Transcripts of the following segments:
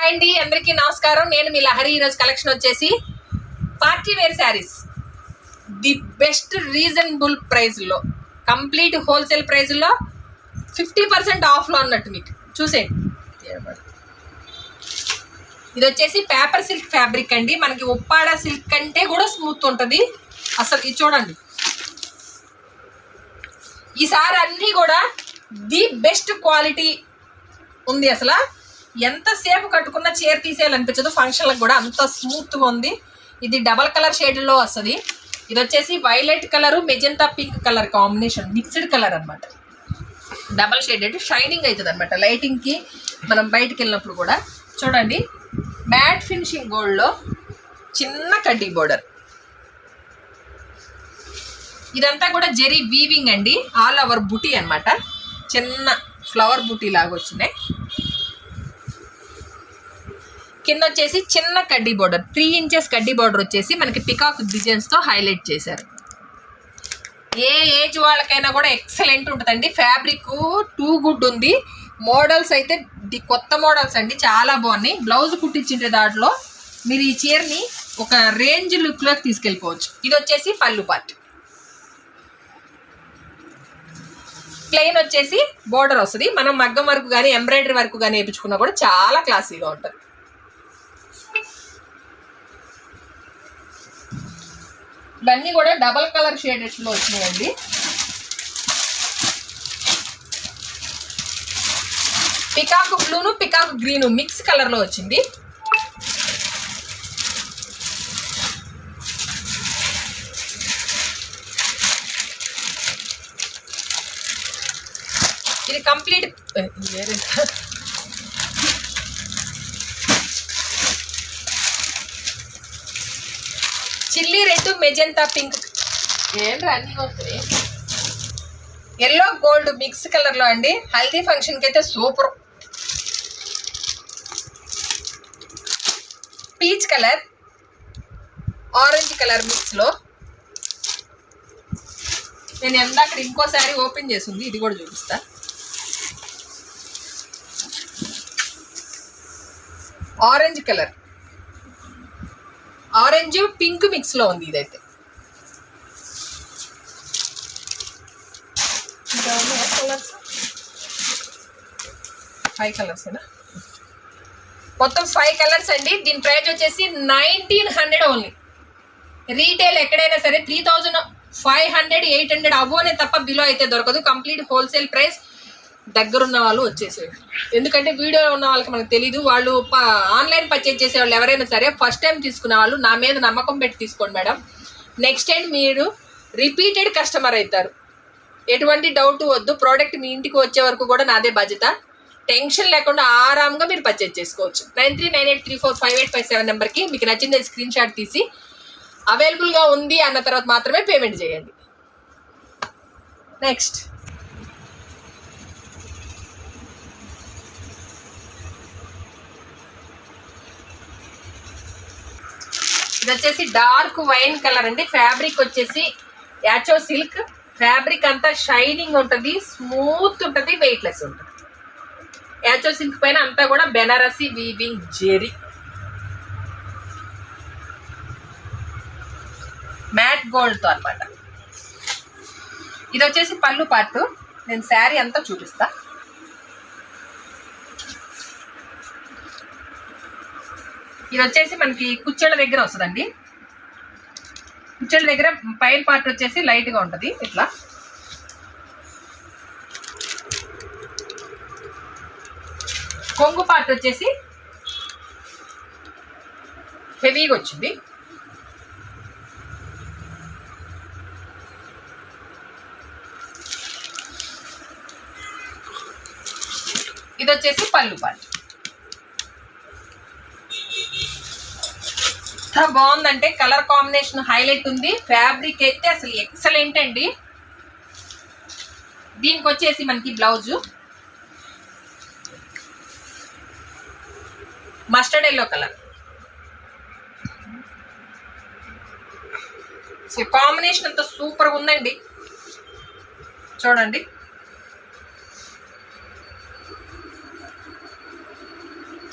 Hi అండి, అందరికీ నమస్కారం. నేను మీ లహరి. ఈరోజు కలెక్షన్ వచ్చేసి party wear sarees the best reasonable ప్రైస్లో, కంప్లీట్ హోల్సేల్ ప్రైస్లో 50% ఆఫ్లో అన్నట్టు మీకు చూసేయండి. ఇది వచ్చేసి పేపర్ సిల్క్ ఫ్యాబ్రిక్ అండి. మనకి ఉప్పాడ సిల్క్ కంటే కూడా స్మూత్ ఉంటుంది అసలు. ఇది చూడండి, ఈసారి అన్నీ కూడా ది బెస్ట్ క్వాలిటీ ఉంది. అసలు ఎంతసేపు కట్టుకున్న చీర తీసేయాలనిపించదు. ఫంక్షన్లకు కూడా అంత స్మూత్గా ఉంది. ఇది డబల్ కలర్ షేడ్లో వస్తుంది. ఇది వచ్చేసి violet colour magenta pink colour combination, mixed colour అనమాట. డబల్ షేడెడ్ షైనింగ్ అవుతుంది అనమాట లైటింగ్కి. మనం బయటికి వెళ్ళినప్పుడు కూడా చూడండి, మ్యాట్ ఫినిషింగ్ గోల్డ్లో చిన్న కడ్డీ బోర్డర్. ఇదంతా కూడా జెరీ వీవింగ్ అండి, ఆల్ ఓవర్ బుటీ అనమాట. చిన్న ఫ్లవర్ బుటీ లాగా వచ్చినాయి. కింద వచ్చేసి చిన్న కడ్డీ బోర్డర్, 3 ఇంచెస్ కడ్డీ బోర్డర్ వచ్చేసి మనకి పికాక్ డిజైన్స్తో హైలైట్ చేశారు. ఏ ఏజ్ వాళ్ళకైనా కూడా ఎక్సలెంట్ ఉంటుందండి. ఫ్యాబ్రిక్ టూ గుడ్ ఉంది. మోడల్స్ అయితే కొత్త మోడల్స్ అండి, చాలా బాగున్నాయి. బ్లౌజ్ కుట్టించింటే దాంట్లో మీరు ఈ చీరని ఒక రేంజ్ లుక్లోకి తీసుకెళ్ళిపోవచ్చు. ఇది వచ్చేసి పళ్ళు పార్ట్. ప్లెయిన్ వచ్చేసి బోర్డర్ వస్తుంది. మనం మగ్గం వర్క్ కానీ ఎంబ్రాయిడరీ వర్క్ కానీ వేయించుకున్నా కూడా చాలా క్లాసీగా ఉంటుంది. ఇవన్నీ కూడా డబల్ కలర్ షేడెడ్స్లో వచ్చినాయండి. పికాక్ బ్లూను పికాక్ గ్రీను మిక్స్ కలర్లో వచ్చింది. ఇది complete chilli red magenta pink, ఏంటి అన్నీ వస్తాయి. ఎల్లో గోల్డ్ మిక్స్ కలర్లో అండి. హల్దీ ఫంక్షన్కి అయితే super. Peach colour orange colour మిక్స్లో. నేను అక్కడ ఇంకోసారి ఓపెన్ చేసింది, ఇది కూడా చూపిస్తా. ఆరెంజ్ కలర్, ఆరెంజ్ పింక్ మిక్స్లో ఉంది. ఇదైతే కలర్స్ 5 కలర్స్, మొత్తం 5 కలర్స్ అండి. దీని ప్రైస్ వచ్చేసి 1900 ఓన్లీ. రీటైల్ ఎక్కడైనా సరే 3500 800 అబోనే తప్ప బిలో అయితే దొరకదు. Complete wholesale price. దగ్గరున్న వాళ్ళు వచ్చేసేయండి, ఎందుకంటే వీడియోలో ఉన్న వాళ్ళకి మనకు తెలీదు. వాళ్ళు ఆన్లైన్ పర్చేజ్ చేసే వాళ్ళు ఎవరైనా సరే ఫస్ట్ టైం తీసుకునే వాళ్ళు నా మీద నమ్మకం పెట్టి తీసుకోండి మేడం. నెక్స్ట్ టైం మీరు రిపీటెడ్ కస్టమర్ అవుతారు. ఎటువంటి డౌట్ వద్దు. ప్రోడక్ట్ మీ ఇంటికి వచ్చే వరకు కూడా నాదే బాధ్యత. టెన్షన్ లేకుండా ఆరాంగా మీరు పర్చేజ్ చేసుకోవచ్చు. 9398345857 నెంబర్కి మీకు నచ్చింది స్క్రీన్ షాట్ తీసి అవైలబుల్గా ఉంది అన్న తర్వాత మాత్రమే పేమెంట్ చేయండి. నెక్స్ట్ ఇది వచ్చేసి డార్క్ వైన్ కలర్ అండి. ఫ్యాబ్రిక్ వచ్చేసి యాచో సిల్క్. ఫ్యాబ్రిక్ అంతా షైనింగ్ ఉంటుంది, స్మూత్ ఉంటుంది, వెయిట్లెస్ ఉంటుంది. యాచో సిల్క్ పైన అంతా కూడా బెనారసి వీవింగ్ జెరీ మ్యాట్ గోల్డ్తో అనమాట. ఇది వచ్చేసి పళ్ళు పార్ట్. నేను శారీ అంతా చూపిస్తా. ఇది వచ్చేసి మనకి కుచ్చెళ్ళ దగ్గర వస్తుందండి. కుచ్చెళ్ళ దగ్గర పైన పార్ట్ వచ్చేసి లైట్గా ఉంటుంది ఇట్లా. కొంగు పార్ట్ వచ్చేసి హెవీగా వచ్చింది. ఇది వచ్చేసి పళ్ళు పార్ట్. బాగుందంటే కలర్ కాంబినేషన్ హైలైట్ ఉంది. ఫ్యాబ్రిక్ అయితే అసలు ఎక్సలెంట్ అండి. దీనికి వచ్చేసి మనకి blouse mustard yellow colour. Combination అంతా సూపర్గా ఉందండి. చూడండి,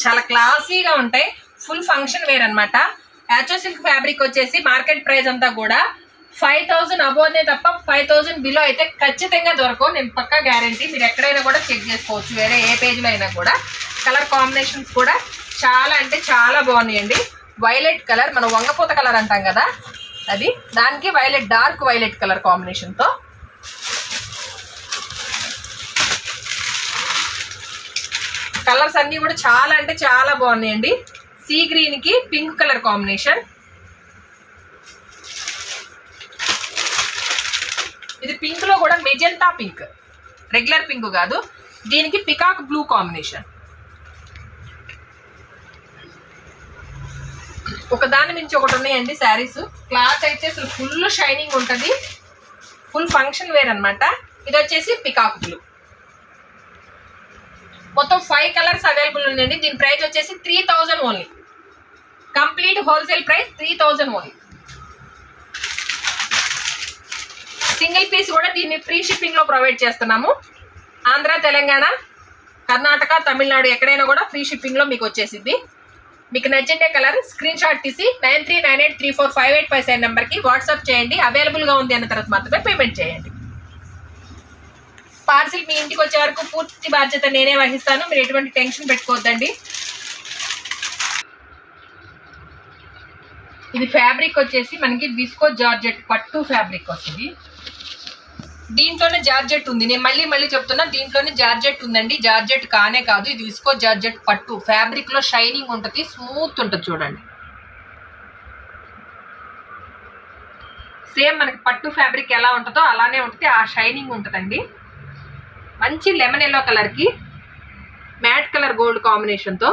చాలా క్లాసీగా ఉంటాయి. ఫుల్ ఫంక్షన్ వేర్ అనమాట. యాచో సిల్క్ ఫ్యాబ్రిక్ వచ్చేసి మార్కెట్ ప్రైస్ అంతా కూడా 5000 అబోనే తప్ప 5000 బిలో అయితే ఖచ్చితంగా దొరకవు. నేను పక్కా గ్యారంటీ. మీరు ఎక్కడైనా కూడా చెక్ చేసుకోవచ్చు, వేరే ఏ పేజ్లో అయినా కూడా. కలర్ కాంబినేషన్స్ కూడా చాలా అంటే చాలా బాగున్నాయండి. వైలెట్ కలర్, మనం వంగపూత కలర్ అంటాం కదా, అది దానికి వైలెట్, డార్క్ వైలెట్ కలర్ కాంబినేషన్తో కలర్స్ అన్నీ కూడా చాలా అంటే చాలా బాగున్నాయండి. సీ గ్రీన్కి పింక్ కలర్ కాంబినేషన్. ఇది పింక్లో కూడా మెజెంటా పింక్, రెగ్యులర్ పింక్ కాదు. దీనికి పికాక్ బ్లూ కాంబినేషన్. ఒక దాని మించి ఒకటి ఉన్నాయండి శారీస్. క్లాత్ అయితే అసలు ఫుల్ షైనింగ్ ఉంటుంది. ఫుల్ ఫంక్షన్ వేర్ అనమాట. ఇది వచ్చేసి పికాక్ బ్లూ. మొత్తం 5 కలర్స్ అవైలబుల్ ఉన్నాయండి. దీని ప్రైస్ వచ్చేసి 3000 only. Complete wholesale price 3000 only. Single piece కూడా దీన్ని ఫ్రీ షిప్పింగ్లో ప్రొవైడ్ చేస్తున్నాము. ఆంధ్ర, తెలంగాణ, కర్ణాటక, తమిళనాడు ఎక్కడైనా కూడా ఫ్రీ షిప్పింగ్లో మీకు వచ్చేసింది. మీకు నచ్చిండే కలర్ స్క్రీన్ షాట్ తీసి 9398345857 నెంబర్కి వాట్సాప్ చేయండి. అవైలబుల్గా ఉంది అన్న తర్వాత మాత్రమే పేమెంట్ చేయండి. పార్సిల్ మీ ఇంటికి వచ్చే వరకు పూర్తి బాధ్యత నేనే వహిస్తాను. మీరు ఎటువంటి టెన్షన్ పెట్టుకోవద్దండి. ఇది ఫ్యాబ్రిక్ వచ్చేసి మనకి విస్కో జార్జెట్ పట్టు ఫ్యాబ్రిక్ వస్తుంది. దీంట్లోనే జార్జెట్ ఉంది. నేను మళ్ళీ చెప్తున్నా, దీంట్లోనే జార్జెట్ ఉందండి. జార్జెట్ కానే కాదు, ఇది విస్కో జార్జెట్ పట్టు. ఫ్యాబ్రిక్లో షైనింగ్ ఉంటుంది, స్మూత్ ఉంటుంది. చూడండి, సేమ్ మనకి పట్టు ఫ్యాబ్రిక్ ఎలా ఉంటుందో అలానే ఉంటుంది. ఆ షైనింగ్ ఉంటుందండి. మంచి లెమన్ ఎల్లో కలర్కి మ్యాట్ కలర్ గోల్డ్ కాంబినేషన్తో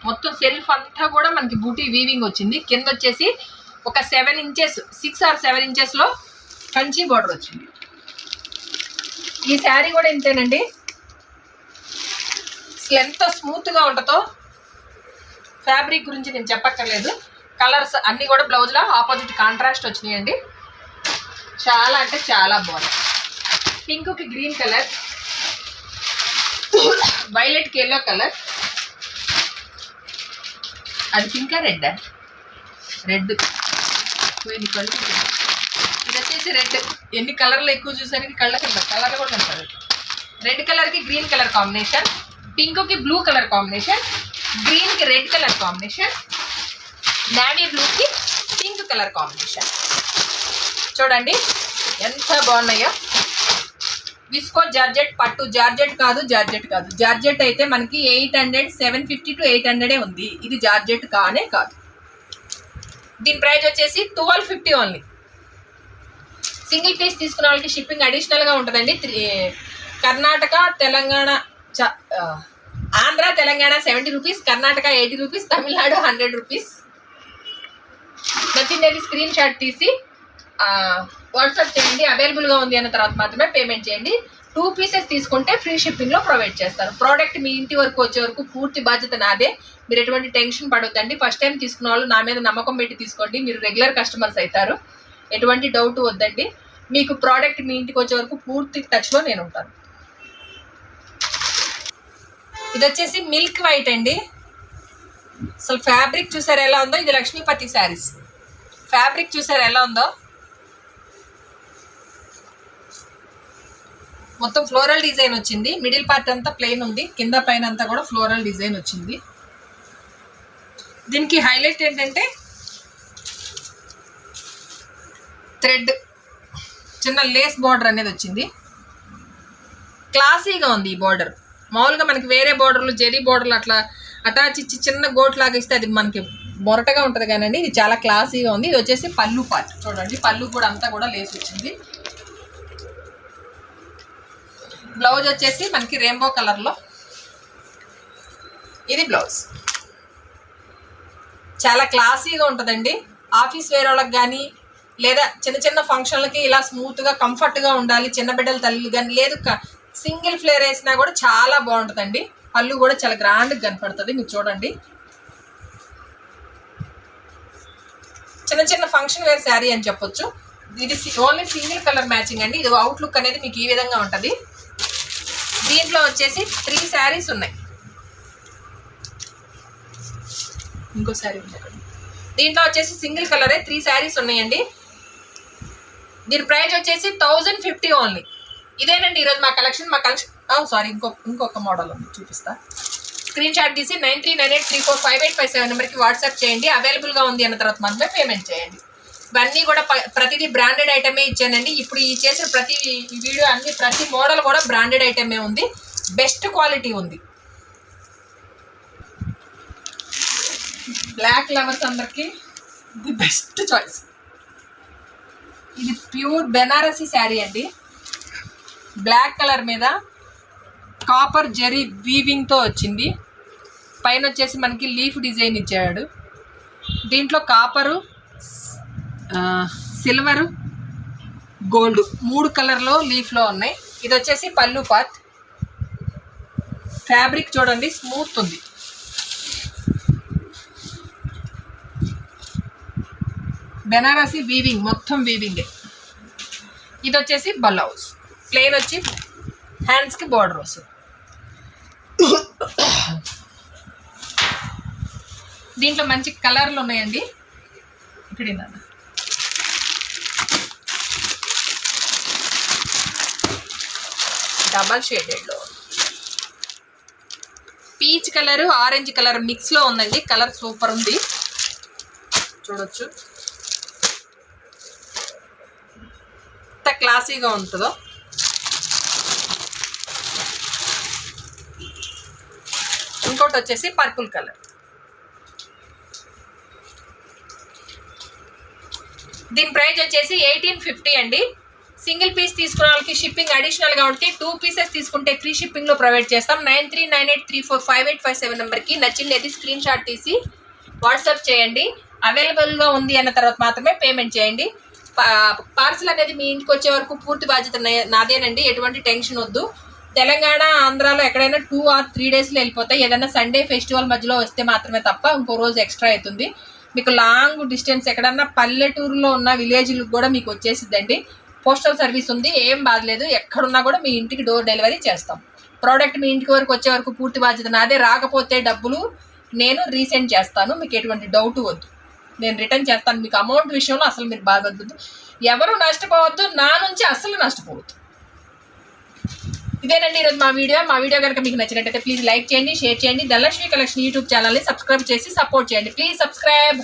మొత్తం సెల్ఫ్ అంతా కూడా మనకి బూటీ వీవింగ్ వచ్చింది. కింద వచ్చేసి ఒక 7 ఇంచెస్, 6 or 7 ఇంచెస్లో కంచి బార్డర్ వచ్చింది. ఈ శారీ కూడా ఇంతేనండి. అసలు ఎంత స్మూత్గా ఉంటుందో ఫ్యాబ్రిక్ గురించి నేను చెప్పక్కర్లేదు. కలర్స్ అన్నీ కూడా బ్లౌజ్లో ఆపోజిట్ కాంట్రాస్ట్ వచ్చినాయండి. చాలా అంటే చాలా బాగుంది. పింక్కి గ్రీన్ కలర్, వైలెట్కి ఎల్లో కలర్. అది పింకా రెడ్డా? రెడ్. ఇది వచ్చేసి రెడ్. ఎన్ని కలర్లు ఎక్కువ చూసానికి కళ్ళ కింద కలర్ కూడా ఉంటుంది. రెడ్ కలర్కి గ్రీన్ కలర్ కాంబినేషన్, పింక్కి బ్లూ కలర్ కాంబినేషన్, గ్రీన్కి రెడ్ కలర్ కాంబినేషన్, నావీ బ్లూకి పింక్ కలర్ కాంబినేషన్. చూడండి ఎంత బాగున్నాయో. విస్కో జార్జెట్ పట్టు. జార్జెట్ కాదు, జార్జెట్ కాదు. జార్జెట్ అయితే మనకి 800, 750 to 800 ఉంది. ఇది జార్జెట్ కానే కాదు. దీని ప్రైస్ వచ్చేసి 1250 ఓన్లీ. సింగిల్ పీస్ తీసుకున్న వాళ్ళకి షిప్పింగ్ అడిషనల్గా ఉంటుందండి. Karnataka, Telangana, Andhra, Telangana 70 rupees, Karnataka 80 rupees, Tamil Nadu 100 rupees. నచ్చింది స్క్రీన్ షాట్ తీసి వాట్సాప్ చేయండి. అవైలబుల్గా ఉంది అన్న తర్వాత మాత్రమే పేమెంట్ చేయండి. 2 పీసెస్ తీసుకుంటే ఫ్రీ షిప్పింగ్లో ప్రొవైడ్ చేస్తారు. ప్రోడక్ట్ మీ ఇంటి వరకు వచ్చే వరకు పూర్తి బాధ్యత నాదే. మీరు ఎటువంటి టెన్షన్ పడొద్దండి. ఫస్ట్ టైం తీసుకున్న వాళ్ళు నా మీద నమ్మకం పెట్టి తీసుకోండి. మీరు రెగ్యులర్ కస్టమర్స్ అవుతారు. ఎటువంటి డౌట్ వద్దండి. మీకు ప్రోడక్ట్ మీ ఇంటికి వచ్చే వరకు పూర్తి టచ్లో నేను ఉంటాను. ఇది వచ్చేసి మిల్క్ వైట్ అండి. అసలు ఫ్యాబ్రిక్ చూసారు ఎలా ఉందో. ఇది లక్ష్మీపతి శారీస్. ఫ్యాబ్రిక్ చూసారు ఎలా ఉందో. మొత్తం ఫ్లోరల్ డిజైన్ వచ్చింది. మిడిల్ పార్ట్ అంతా ప్లెయిన్ ఉంది, కింద పైన అంతా కూడా ఫ్లోరల్ డిజైన్ వచ్చింది. దీనికి హైలైట్ ఏంటంటే థ్రెడ్, చిన్న లేస్ బార్డర్ అనేది వచ్చింది. క్లాసీగా ఉంది ఈ బార్డర్. మామూలుగా మనకి వేరే బార్డర్లు, జెరీ బార్డర్లు అట్లా అటాచ్ ఇచ్చి చిన్న గోట్ లాగా ఇస్తే అది మనకి మొరటగా ఉంటుంది కానండి, ఇది చాలా క్లాసీగా ఉంది. ఇది వచ్చేసి పళ్ళు పార్ట్. చూడండి, పళ్ళు కూడా అంతా కూడా లేస్ వచ్చింది. బ్లౌజ్ వచ్చేసి మనకి రెయిన్బో కలర్లో. ఇది బ్లౌజ్. చాలా క్లాసీగా ఉంటుందండి. ఆఫీస్ వేర్ వాళ్ళకి కానీ లేదా చిన్న చిన్న ఫంక్షన్లకి ఇలా స్మూత్గా కంఫర్ట్గా ఉండాలి, చిన్న బిడ్డల తల్లి కానీ, లేదు సింగిల్ ఫ్లేర్ వేసినా కూడా చాలా బాగుంటుందండి. పళ్ళు కూడా చాలా గ్రాండ్గా కనపడుతుంది. మీరు చూడండి, చిన్న చిన్న ఫంక్షన్ వేర్ శారీ అని చెప్పొచ్చు. ఇది ఓన్లీ సింగిల్ కలర్ మ్యాచింగ్ అండి. ఇది అవుట్లుక్ అనేది మీకు ఈ విధంగా ఉంటుంది. దీంట్లో వచ్చేసి 3 శారీస్ ఉన్నాయి. ఇంకో శారీ ఉంది అక్కడ. దీంట్లో వచ్చేసి సింగిల్ కలరే 3 శారీస్ ఉన్నాయండి. దీని ప్రైస్ వచ్చేసి 1050 ఓన్లీ. ఇదేనండి ఈరోజు మా కలెక్షన్. సారీ ఇంకొక మోడల్ ఉంది, చూపిస్తా. స్క్రీన్ షాట్ తీసి 9398345857 నెంబర్కి వాట్సాప్ చేయండి. అవైలబుల్గా ఉంది అన్న తర్వాత మాత్రమే పేమెంట్ చేయండి. ఇవన్నీ కూడా ప్రతిదీ బ్రాండెడ్ ఐటమే ఇచ్చానండి. ఇప్పుడు ఈ చేసిన ప్రతి వీడియో ప్రతి మోడల్ కూడా బ్రాండెడ్ ఐటమే ఉంది. బెస్ట్ క్వాలిటీ ఉంది. బ్లాక్ లవర్స్ అందరికి ది బెస్ట్ చాయిస్. ఇది ప్యూర్ బెనారసీ శారీ అండి. బ్లాక్ కలర్ మీద కాపర్ జరీ వీవింగ్తో వచ్చింది. పైన వచ్చేసి మనకి లీఫ్ డిజైన్ ఇచ్చాడు. దీంట్లో కాపరు, సిల్వరు, గోల్డ్ 3 కలర్లో లీఫ్లో ఉన్నాయి. ఇది వచ్చేసి పళ్ళు పార్ట్. ఫ్యాబ్రిక్ చూడండి, స్మూత్ ఉంది. బెనారసీ వీవింగ్, మొత్తం వీవింగే. ఇది వచ్చేసి బ్లౌజ్ ప్లెయిన్ వచ్చి హ్యాండ్స్కి బార్డర్ వస్తుంది. దీంట్లో మంచి కలర్లు ఉన్నాయండి. ఇక్కడ డబల్ షేడెడ్లో పీచ్ కలర్, ఆరెంజ్ కలర్ మిక్స్లో ఉందండి. కలర్ సూపర్ ఉంది, చూడొచ్చు ఎంత క్లాసీగా ఉంటుందో. ఇంకోటి వచ్చేసి పర్పుల్ కలర్. దీని ప్రైస్ వచ్చేసి 1850 అండి. సింగిల్ పీస్ తీసుకున్న వాళ్ళకి షిప్పింగ్ అడిషనల్గా ఉంటే 2 పీసెస్ తీసుకుంటే ఫ్రీ షిప్పింగ్లో ప్రొవైడ్ చేస్తాం. 9398345857 నెంబర్కి నచ్చింది స్క్రీన్ షాట్ తీసి వాట్సాప్ చేయండి. అవైలబుల్గా ఉంది అన్న తర్వాత మాత్రమే పేమెంట్ చేయండి. పార్సల్ అనేది మీ ఇంటికి వచ్చే వరకు పూర్తి బాధ్యత నాదేనండి. ఎటువంటి టెన్షన్ వద్దు. తెలంగాణ, ఆంధ్రాలో ఎక్కడైనా 2 or 3 డేస్లో వెళ్ళిపోతాయి. ఏదైనా సండే ఫెస్టివల్ మధ్యలో వస్తే మాత్రమే తప్ప ఇంకో రోజు ఎక్స్ట్రా అవుతుంది. మీకు లాంగ్ డిస్టెన్స్ ఎక్కడన్నా పల్లెటూరులో ఉన్న విలేజ్లకు కూడా మీకు వచ్చేసిద్దండి. పోస్టల్ సర్వీస్ ఉంది, ఏం బాధలేదు. ఎక్కడున్నా కూడా మీ ఇంటికి డోర్ డెలివరీ చేస్తాం. ప్రోడక్ట్ మీ ఇంటికి వరకు వచ్చే వరకు పూర్తి బాధ్యత నాదే. రాకపోతే డబ్బులు నేను రీసెండ్ చేస్తాను. మీకు ఎటువంటి డౌట్ వద్దు, నేను రిటర్న్ చేస్తాను. మీకు అమౌంట్ విషయంలో అసలు మీరు బాధపడద్దు, ఎవరు నష్టపోవద్దు, నా నుంచి అసలు నష్టపోవద్దు. ఇదేనండి ఈరోజు మా వీడియో కనుక మీకు నచ్చినట్టయితే ప్లీజ్ లైక్ చేయండి, షేర్ చేయండి. ధనలక్ష్మి కలెక్షన్ యూట్యూబ్ ఛానల్ని సబ్స్క్రైబ్ చేసి సపోర్ట్ చేయండి. Please subscribe.